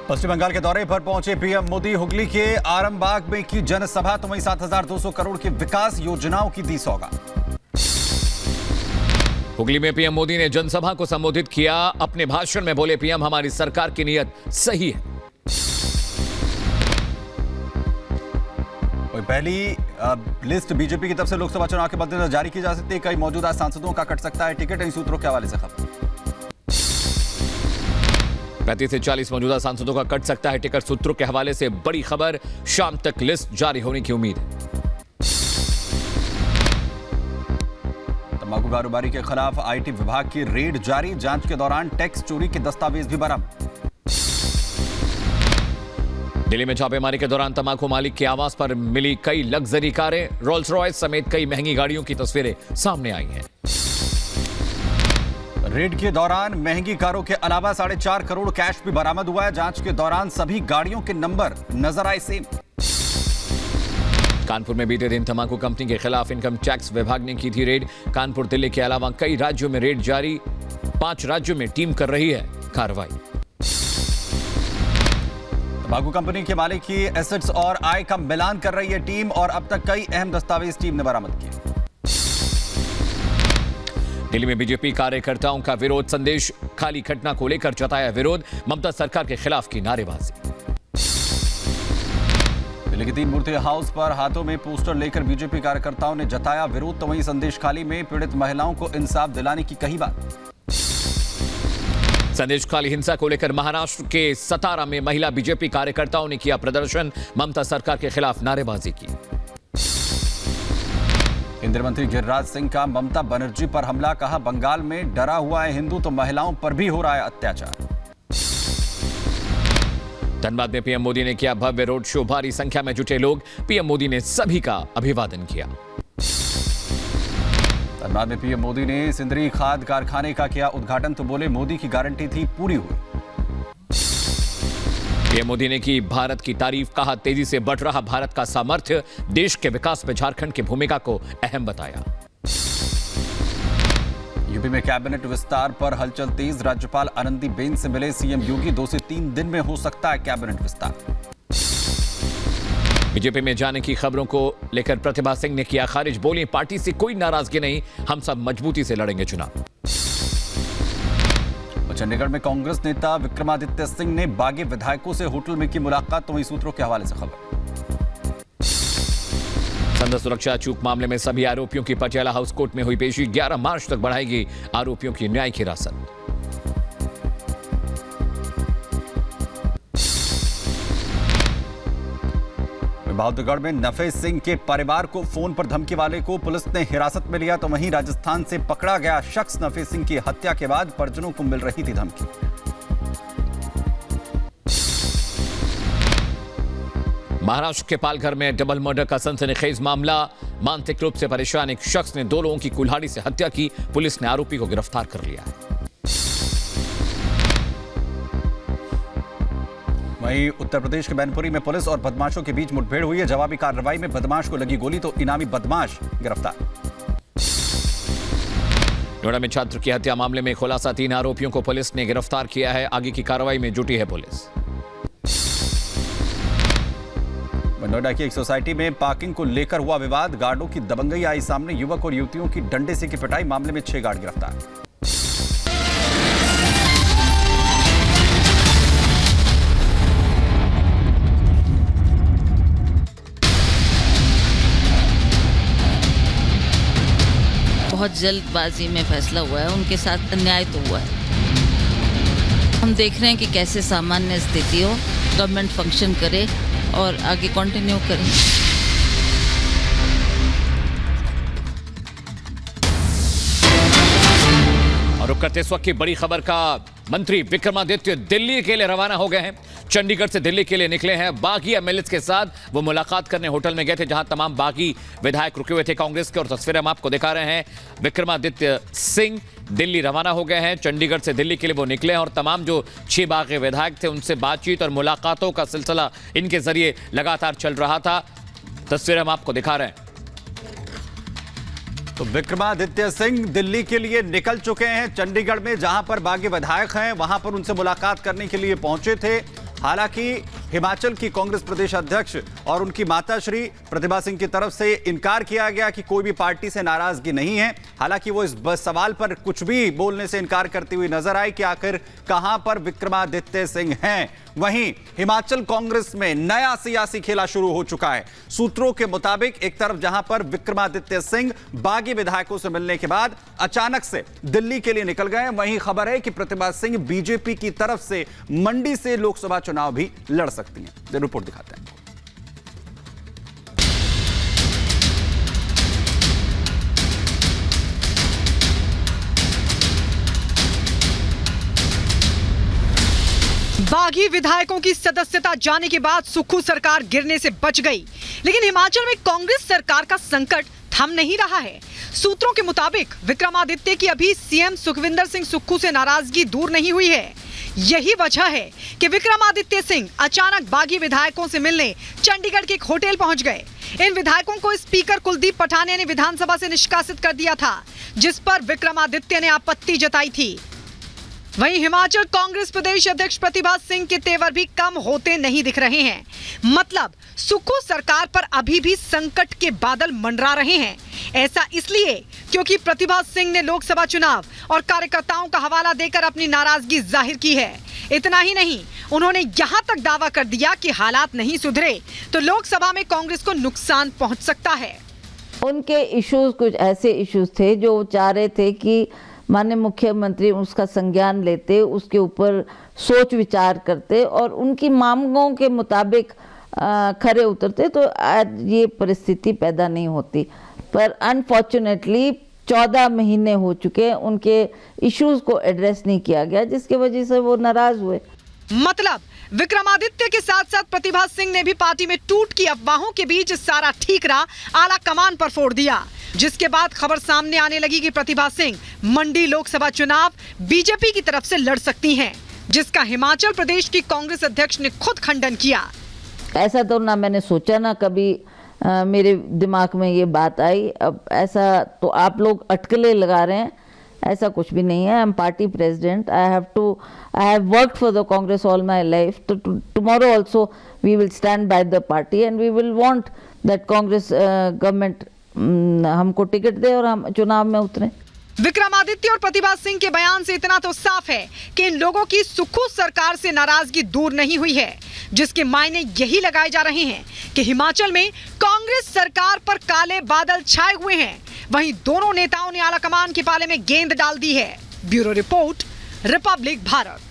पश्चिम बंगाल के दौरे पर पहुंचे पीएम मोदी हुगली के आरामबाग में की जनसभा तो वहीं 7,200 करोड़ की विकास योजनाओं की दी सौगात। हुगली में पीएम मोदी ने जनसभा को संबोधित किया। अपने भाषण में बोले पीएम, हमारी सरकार की नीयत सही है। पहली लिस्ट बीजेपी की तरफ से लोकसभा चुनाव के मद्देनजर जारी की जा सकती है। कई मौजूदा सांसदों का कट सकता है टिकट। इन सूत्रों के हवाले से खबर 35 से 40 मौजूदा सांसदों का कट सकता है टिकट। सूत्रों के हवाले से बड़ी खबर, शाम तक लिस्ट जारी होने की उम्मीद है। तंबाकू कारोबारी के खिलाफ आईटी विभाग की रेड जारी। जांच के दौरान टैक्स चोरी के दस्तावेज भी बरामद। दिल्ली में छापेमारी के दौरान तंबाकू मालिक के आवास पर मिली कई लग्जरी कारें। रोल्स रॉयस समेत कई महंगी गाड़ियों की तस्वीरें सामने आई हैं। रेड के दौरान महंगी कारों के अलावा 4.5 करोड़ कैश भी बरामद हुआ है। जांच के दौरान सभी गाड़ियों के नंबर नजर आए सेम। कानपुर में बीते दिन तंबाकू कंपनी के खिलाफ इनकम टैक्स विभाग ने की थी रेड। कानपुर, दिल्ली के अलावा कई राज्यों में रेड जारी। 5 राज्यों में टीम कर रही है कार्रवाई। तंबाकू कंपनी के मालिक की एसेट्स और आय का मिलान कर रही है टीम और अब तक कई अहम दस्तावेज टीम ने बरामद किए। दिल्ली में बीजेपी कार्यकर्ताओं का विरोध संदेश। खाली घटना को लेकर जताया विरोध। ममता सरकार के खिलाफ की नारेबाजी। दिल्ली के 3 मूर्ति हाउस पर हाथों में पोस्टर लेकर बीजेपी कार्यकर्ताओं ने जताया विरोध तो वहीं संदेश खाली में पीड़ित महिलाओं को इंसाफ दिलाने की कही बात। संदेश खाली हिंसा को लेकर महाराष्ट्र के सतारा में महिला बीजेपी कार्यकर्ताओं ने किया प्रदर्शन। ममता सरकार के खिलाफ नारेबाजी की। केंद्रीय मंत्री गिरिराज सिंह का ममता बनर्जी पर हमला। कहा, बंगाल में डरा हुआ है हिंदू तो महिलाओं पर भी हो रहा है अत्याचार। धनबाद में पीएम मोदी ने किया भव्य रोड शो। भारी संख्या में जुटे लोग। पीएम मोदी ने सभी का अभिवादन किया। धनबाद में पीएम मोदी ने सिंदरी खाद कारखाने का किया उद्घाटन तो बोले मोदी की गारंटी थी पूरी हुई। पीएम मोदी ने की भारत की तारीफ। कहा, तेजी से बढ़ रहा भारत का सामर्थ्य देश के विकास में झारखंड की भूमिका को अहम बताया। यूपी में कैबिनेट विस्तार पर हलचल तेज। राज्यपाल आनंदीबेन से मिले सीएम योगी। 2 से 3 दिन में हो सकता है कैबिनेट विस्तार। बीजेपी में जाने की खबरों को लेकर प्रतिभा सिंह ने किया खारिज। बोली, पार्टी से कोई नाराजगी नहीं, हम सब मजबूती से लड़ेंगे चुनाव। चंडीगढ़ में कांग्रेस नेता विक्रमादित्य सिंह ने बागी विधायकों से होटल में की मुलाकात तो वहीं सूत्रों के हवाले से खबर। संघ सुरक्षा चूक मामले में सभी आरोपियों की पटियाला हाउस कोर्ट में हुई पेशी। 11 मार्च तक बढ़ाएगी आरोपियों की न्यायिक हिरासत। बहादुरगढ़ में नफे सिंह के परिवार को फोन पर धमकी वाले को पुलिस ने हिरासत में लिया तो वहीं राजस्थान से पकड़ा गया शख्स नफे सिंह की हत्या के बाद परिजनों को मिल रही थी धमकी। महाराष्ट्र के पालघर में डबल मर्डर का सनसनीखेज मामला। मानसिक रूप से परेशान एक शख्स ने 2 लोगों की कुल्हाड़ी से हत्या की। पुलिस ने आरोपी को गिरफ्तार कर लिया है। वहीं उत्तर प्रदेश के मैनपुरी में पुलिस और बदमाशों के बीच मुठभेड़ हुई है। जवाबी कार्रवाई में बदमाश को लगी गोली तो इनामी बदमाश गिरफ्तार। नोएडा में छात्र की हत्या मामले में खुलासा। 3 आरोपियों को पुलिस ने गिरफ्तार किया है। आगे की कार्रवाई में जुटी है पुलिस। नोएडा की एक सोसाइटी में पार्किंग को लेकर हुआ विवाद। गार्डों की दबंगई आई सामने। युवक और युवतियों की डंडे से की पिटाई। मामले में 6 गार्ड गिरफ्तार। बहुत जल्दबाजी में फैसला हुआ है। उनके साथ अन्याय तो हुआ है। हम देख रहे हैं कि कैसे सामान्य स्थिति हो, गवर्नमेंट फंक्शन करे और आगे कंटिन्यू करें। और करते इस वक्त की बड़ी खबर का, मंत्री विक्रमादित्य दिल्ली के लिए रवाना हो गए हैं। चंडीगढ़ से दिल्ली के लिए निकले हैं। बागी एमएलएस के साथ वो मुलाकात करने होटल में गए थे जहां तमाम बागी विधायक रुके हुए थे कांग्रेस के। और तस्वीरें हम आपको दिखा रहे हैं। विक्रमादित्य सिंह दिल्ली रवाना हो गए हैं। चंडीगढ़ से दिल्ली के लिए वो निकले हैं और तमाम जो 6 बागी विधायक थे उनसे बातचीत और मुलाकातों का सिलसिला इनके जरिए लगातार चल रहा था। तस्वीरें हम आपको दिखा रहे हैं। तो विक्रमादित्य सिंह दिल्ली के लिए निकल चुके हैं। चंडीगढ़ में जहां पर बागी विधायक हैं वहां पर उनसे मुलाकात करने के लिए पहुंचे थे। हालांकि हिमाचल की कांग्रेस प्रदेश अध्यक्ष और उनकी माताश्री प्रतिभा सिंह की तरफ से इनकार किया गया कि कोई भी पार्टी से नाराजगी नहीं है। हालांकि वो इस सवाल पर कुछ भी बोलने से इनकार करती हुई नजर आई कि आखिर कहां पर विक्रमादित्य सिंह हैं। वहीं हिमाचल कांग्रेस में नया सियासी खेला शुरू हो चुका है। सूत्रों के मुताबिक एक तरफ जहां पर विक्रमादित्य सिंह बागी विधायकों से मिलने के बाद अचानक से दिल्ली के लिए निकल गए, वहीं खबर है कि प्रतिभा सिंह बीजेपी की तरफ से मंडी से लोकसभा चुनाव भी लड़ सकती हैं। रिपोर्ट दिखाते हैं। बागी विधायकों की सदस्यता जाने के बाद सुक्खू सरकार गिरने से बच गई, लेकिन हिमाचल में कांग्रेस सरकार का संकट थम नहीं रहा है। सूत्रों के मुताबिक विक्रमादित्य की अभी सीएम सुखविंदर सिंह सुक्खू से नाराजगी दूर नहीं हुई है। यही वजह है कि विक्रमादित्य सिंह अचानक बागी विधायकों से मिलने चंडीगढ़ के एक होटल पहुंच गए। इन विधायकों को स्पीकर कुलदीप पठानिया ने विधानसभा से निष्कासित कर दिया था, जिस पर विक्रमादित्य ने आपत्ति जताई थी। वहीं हिमाचल कांग्रेस प्रदेश अध्यक्ष प्रतिभा सिंह के तेवर भी कम होते नहीं दिख रहे हैं। मतलब सुक्खू सरकार पर अभी भी संकट के बादल मंडरा रहे हैं। ऐसा इसलिए क्योंकि प्रतिभा सिंह ने लोकसभा चुनाव और कार्यकर्ताओं का हवाला देकर अपनी नाराजगी जाहिर की है। इतना ही नहीं, उन्होंने यहां तक दावा कर दिया कि हालात नहीं सुधरे तो लोकसभा में कांग्रेस को नुकसान पहुंच सकता है। उनके इश्यूज कुछ ऐसे इश्यूज थे जो वो चाह रहे थे कि माननीय मुख्यमंत्री उसका संज्ञान लेते, उसके ऊपर सोच विचार करते और उनकी मांगों के मुताबिक खरे उतरते तो आज ये परिस्थिति पैदा नहीं होती। पर अनफॉर्चुनेटली 14 महीने हो चुके, उनके इश्यूज को एड्रेस नहीं किया गया, जिसके वजह से वो नाराज हुए। मतलब विक्रमादित्य के साथ साथ प्रतिभा सिंह ने भी पार्टी में टूट की अफवाहों के बीच सारा ठीकरा आला कमान पर फोड़ दिया, जिसके बाद खबर सामने आने लगी कि प्रतिभा सिंह मंडी लोकसभा चुनाव बीजेपी की तरफ से लड़ सकती हैं, जिसका हिमाचल प्रदेश की कांग्रेस अध्यक्ष ने खुद खंडन किया। ऐसा तो ना मैंने सोचा, ना कभी मेरे दिमाग में ये बात आई। अब ऐसा तो आप लोग अटकलें लगा रहे हैं, ऐसा कुछ भी नहीं है। I am party president, I have worked for the Congress all my life. तो tomorrow also we will stand by the party and we will want that Congress government हमको टिकट दे और हम चुनाव में उतरें। विक्रमादित्य और प्रतिभा सिंह के बयान से इतना तो साफ है कि इन लोगों की सुक्खू सरकार से नाराजगी दूर नहीं हुई है, जिसके मायने यही लगाए जा रहे हैं कि हिमाचल में कांग्रेस सरकार पर काले बादल छाए हुए हैं। वहीं दोनों नेताओं ने आलाकमान के पाले में गेंद डाल दी है। Bureau report, Republic Bharat.